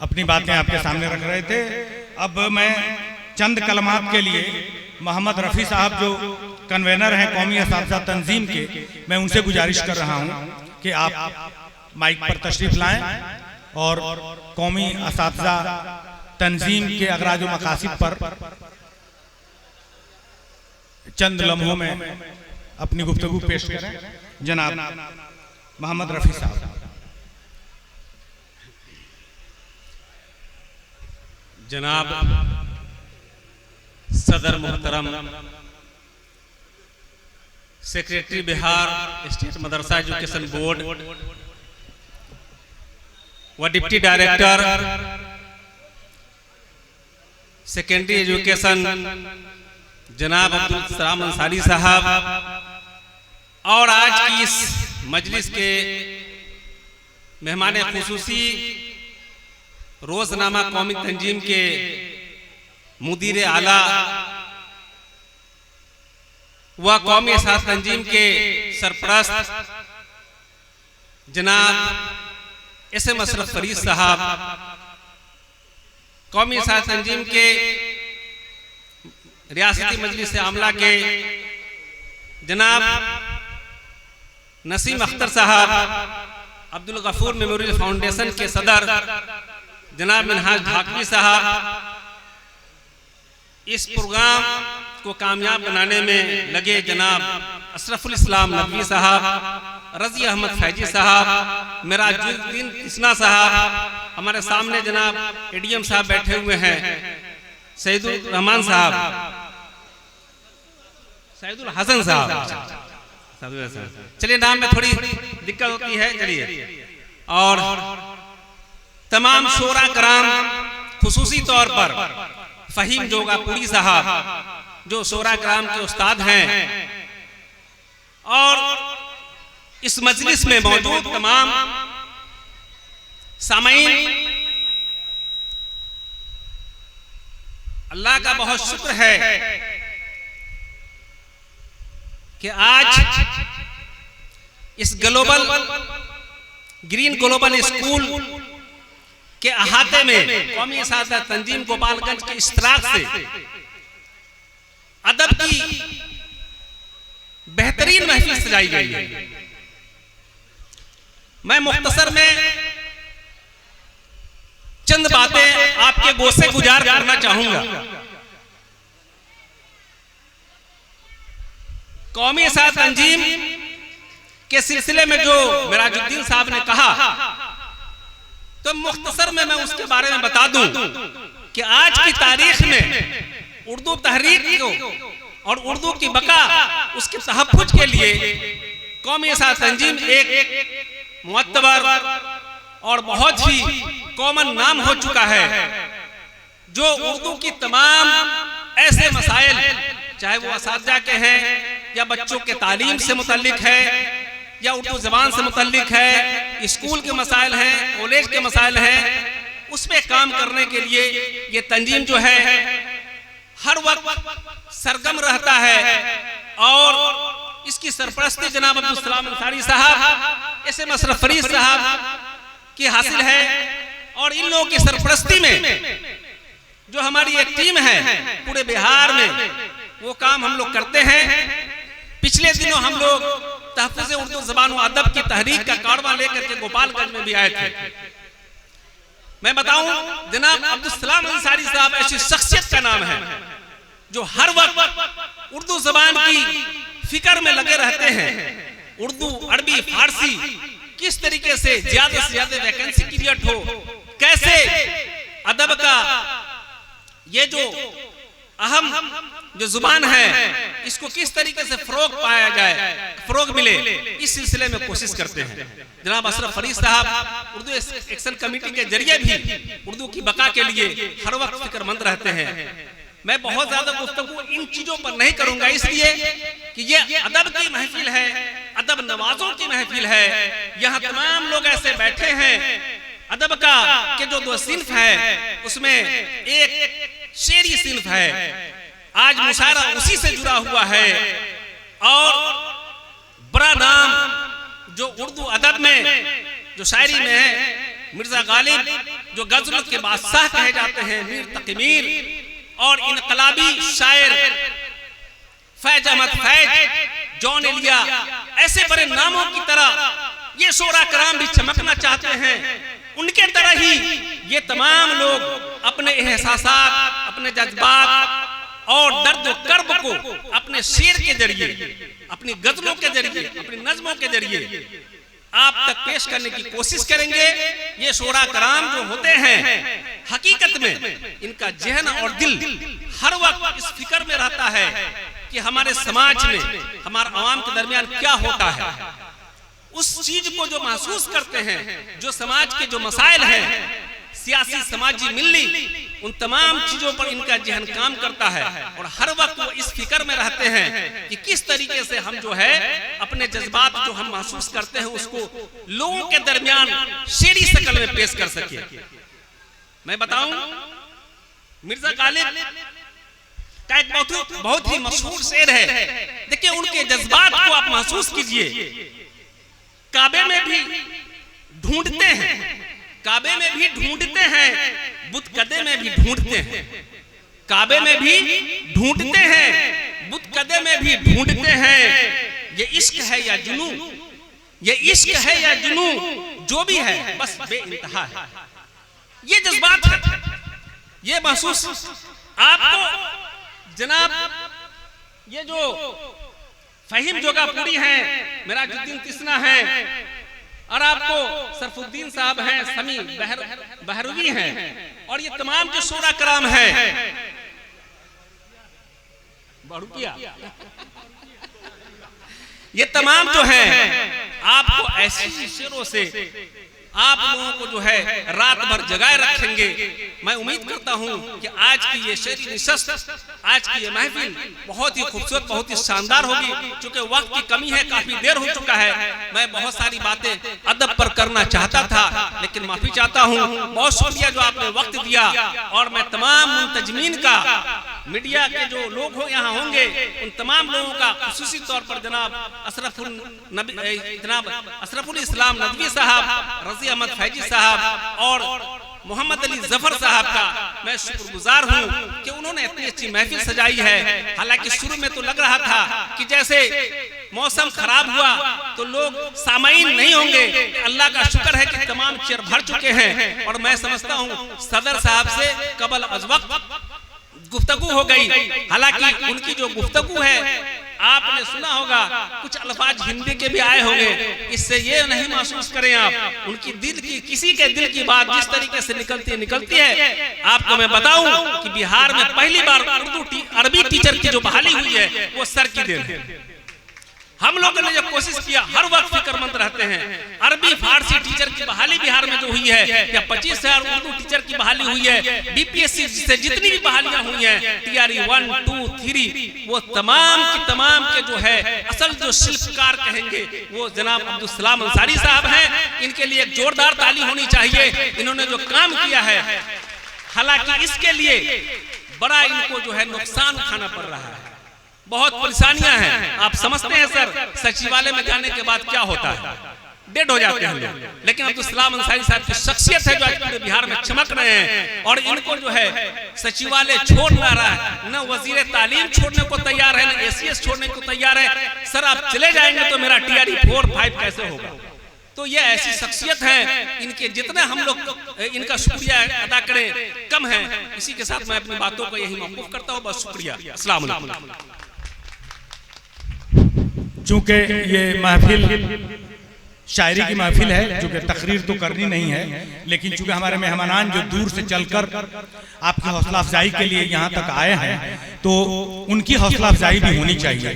अपनी बातें आपके सामने रख रहे थे। अब मैं चंद कलमात के लिए मोहम्मद रफ़ी साहब जो कन्वेनर हैं कौमी असातिज़ा तंजीम के, मैं उनसे गुजारिश कर रहा हूं कि आप माइक पर तशरीफ लाएं और कौमी असातिज़ा तंजीम के अगराज व मकासिद पर चंद लम्हों में अपनी गुफ्तगू पेश करें। जनाब मोहम्मद रफ़ी साहब। जनाब सदर मोहतरम सेक्रेटरी बिहार स्टेट मदरसा एजुकेशन बोर्ड व डिप्टी डायरेक्टर सेकेंडरी एजुकेशन जनाब अब्दुल सलाम अंसारी साहब और आज की इस मजलिस के मेहमान खुसूसी रोजनामा कौमी तंजीम के मुदीर आला व कौमी असातिज़ा तंजीम के सरपरस्त जनाब एसएम अशरफ फरीद साहब, कौमी असातिज़ा तंजीम के रियासती मजलिस आमला के जनाब नसीम अख्तर साहब, अब्दुल गफूर मेमोरियल फाउंडेशन के सदर जनाब मिनहाज ढाकवी साहब, इस प्रोग्राम को कामयाब बनाने में लगे जनाब अशरफुल इस्लाम नकवी साहब, रजी अहमद फैजी साहब, मिराजुद्दीन कृष्णा साहब, हमारे सामने जनाब एडीएम साहब बैठे हुए हैं, सईदुल रहमान साहब, सईदुल हसन साहब। चलिए नाम में थोड़ी दिक्कत होती है, चलिए। और तमाम शोरा कराम, खुसूसी तौर पर फहीम जोगापुरी साहब जो शोरा कराम के उस्ताद हैं, और इस मजलिस में मौजूद तमाम सामीन, अल्लाह का बहुत शुक्र है कि आज इस ग्लोबल ग्रीन ग्लोबल स्कूल के अहाते में कौमी असातिज़ा तंजीम गोपालगंज के इश्तराक से अदब की बेहतरीन महफिल सजाई गई है। मैं मुख्तसर में चंद बातें आपके गोसे गुजार करना चाहूंगा। कौमी असातिज़ा तंजीम के सिलसिले में जो मिराजुद्दीन साहब ने कहा, तो मुख्तसर में मैं उसके बारे में बता दूं कि आज की तारीख में उर्दू तहरीक को और उर्दू की बका उसके तहफ़्फ़ुज़ के लिए कौमी असातिज़ा तंजीम एक मुअत्तबर और बहुत ही कॉमन नाम हो चुका है, जो उर्दू की तमाम ऐसे मसाइल, चाहे वो असातिज़ा के हैं या बच्चों के तालीम से मुतल्लिक है या उर्दू ज़बान से मुतल्लिक है, स्कूल के मसाइल हैं, कॉलेज के मसाइल हैं, उसमें काम करने के लिए ये तंजीम जो है हर वक्त सरगम रहता है। और इसकी सरपरस्ती जनाब अब्दुल सलाम अंसारी साहब, एसएम अशरफ फरीद साहब की हासिल है। और इन लोगों की सरपरस्ती में जो हमारी एक टीम है पूरे बिहार में, वो काम हम लोग करते हैं। पिछले दिनों हम लोग तहफ़्फ़ुज़ उर्दू ज़बान व अदब की तहरीक का कारवां लेकर के गोपालगंज में भी आए थे। मैं बताऊं, जनाब अब्दुल सलाम अंसारी साहब ऐसी शख्सियत का नाम है जो हर वक्त उर्दू ज़बान की फिक्र में लगे रहते हैं। उर्दू, अरबी, फारसी किस तरीके से ज्यादा वैकेंसी क्रिएट हो, कैसे अदब का ये जो अहम जो जुबान है इसको किस तरीके से फरोग पाया जाए, फरोग मिले, इस सिलसिले में कोशिश करते हैं। जनाब अशरफ फरीद साहब उर्दू एक्शन कमेटी के जरिए भी उर्दू की बका के लिए हर वक्त फिक्रमंद रहते हैं। मैं बहुत ज्यादा गुफ्तगू इन चीजों पर नहीं करूंगा, इसलिए कि ये अदब की महफिल है, अदब नवाजों की महफिल है। यहाँ तमाम लोग ऐसे बैठे हैं, अदब का के जो दो सिन्फ है उसमें एक शेरी सिन्फ है, आज मुशायरा उसी से जुड़ा हुआ है। और बड़ा नाम जो उर्दू अदब में जो शायरी में है, मिर्जा गालिब जो गजलों के बादशाह कहे जाते हैं, मीर तकी मीर और इनकलाबी शायर फैज अहमद फैज, जॉन एलिया, ऐसे बड़े नामों की तरह ये शोरा कराम भी चमकना चाहते हैं। उनके तरह ही ये तमाम लोग अपने एहसासात, अपने जज्बात और दर्द व कर्ब को अपने शेर के जरिए, अपनी गजलों के जरिए, अपनी नज़्मों के जरिए आप तक पेश करने की कोशिश करेंगे। ये शोरा कराम जो होते हैं, हकीकत में इनका जहन और दिल हर वक्त इस फिक्र में रहता है कि हमारे समाज में, हमारे आवाम के दरमियान क्या होता है। उस चीज को जो महसूस करते हैं, जो समाज के जो मसाइल हैं, सियासी, समाजी, मिल्ली, उन तमाम चीजों पर इनका जहन काम करता है और हर वक्त वो इस फिक्र में रहते हैं कि किस तरीके से हम जो है अपने जज्बात जो हम महसूस करते हैं उसको लोगों के दरमियान शेरी शक्ल में पेश कर सके। मैं बताऊं, मिर्जा गालिब का एक बहुत ही मशहूर शेर है। देखिए, उनके जज्बात को आप महसूस कीजिए। काबे में भी ढूंढते हैं, काबे में भी ढूंढते हैं, बुत कदे में भी ढूंढते हैं। काबे में भी ढूंढते हैं, बुत कदे में भी ढूंढते हैं। ये इश्क है या जुनू, ये इश्क है या जुनू, जो भी है बस बेइंतहा है। ये जज्बात है, ये महसूस आपको जनाब ये जो फहीम जोगापुरी हैं, मिराजुद्दीन तिसना है और आपको सरफुद्दीन साहब हैं, समी बहरवी हैं और ये तमाम जो शोरा कराम है, ये तमाम जो है आपको ऐसी शेरों से आप लोगों को जो है रात भर जगाए रखेंगे। मैं उम्मीद करता हूं कि आज की ये शेरी निशस्त, आज की ये महफिल बहुत ही खूबसूरत, बहुत ही शानदार होगी। चूंकि वक्त की कमी है, काफी देर हो चुका है। मैं बहुत सारी बातें अदब पर करना चाहता था, लेकिन माफी चाहता हूं। बहुत शुक्रिया जो आपने वक्त दिया और मैं तमाम मुंतजमीन का, मीडिया के जो लोग हो यहाँ होंगे, उन तमाम लोगों का खुसूसी तौर पर जनाब अशरफुल इस्लाम नदवी साहब, रजी अहमद फैजी साहब और मोहम्मद अली जफर साहब का मैं शुक्रगुजार हूँ कि उन्होंने इतनी अच्छी महफिल सजाई है। हालांकि शुरू में तो लग रहा था कि जैसे मौसम खराब हुआ तो लोग सामाईन नहीं होंगे। अल्लाह का शुक्र है कि तमाम चेयर भर चुके हैं और मैं समझता हूँ सदर साहब से कबल अज वक्त गुफ्तगू हो गई। हालांकि उनकी जो गुफ्तगू है आपने सुना होगा, कुछ अल्फाज हिंदी के भी आए होंगे। इससे ये नहीं महसूस करें आप उनकी दिल की, किसी के दिल की बात जिस तरीके से निकलती है। आपको मैं बताऊं कि बिहार में पहली बार अरबी टीचर की जो बहाली हुई है वो सर की देन है। हम लोगों ने जो कोशिश किया, हर वक्त फिक्रमंद रहते हैं। अरबी फारसी टीचर की बहाली बिहार में जो हुई है, या 25,000 उर्दू टीचर की बहाली हुई है, बीपीएससी से जितनी भी बहालियां हुई हैं, टीआरई 1, 2, 3, वो तमाम की तमाम के जो है असल जो शिल्पकार कहेंगे वो जनाब अब्दुल सलाम अंसारी साहब हैं। इनके लिए एक जोरदार ताली होनी चाहिए। इन्होंने जो काम किया है, हालांकि इसके लिए बड़ा इनको जो है नुकसान उठाना पड़ रहा है, बहुत परेशानियां हैं। आप समझते हैं सर, सचिवालय में जाने के बाद क्या होता है, डेड हो जाते हैं लोग। लेकिन अब्दुल सलाम अंसारी साहब की शख्सियत है जो आज पूरे बिहार में चमक रहे हैं और इनको जो है सचिवालय छोड़ ना रहा है, न वजीर तालीम छोड़ने को तैयार है, न एसीएस छोड़ने को तैयार है। सर आप चले जाएंगे तो मेरा टीआरई 4, 5 कैसे होगा? तो ये ऐसी शख्सियत है, इनके जितने हम लोग इनका शुक्रिया अदा करें कम है। इसी के साथ मैं अपनी बातों को यही मौकूफ करता हूँ। बस शुक्रिया, अस्सलाम वालेकुम। चूंकि ये महफिल शायरी की महफिल है, चूंकि तकरीर तो करनी नहीं है, लेकिन चूंकि हमारे मेहमानान जो दूर से चलकर आपकी हौसला अफजाई के लिए यहाँ तक आए हैं, तो उनकी हौसला अफजाई भी होनी चाहिए।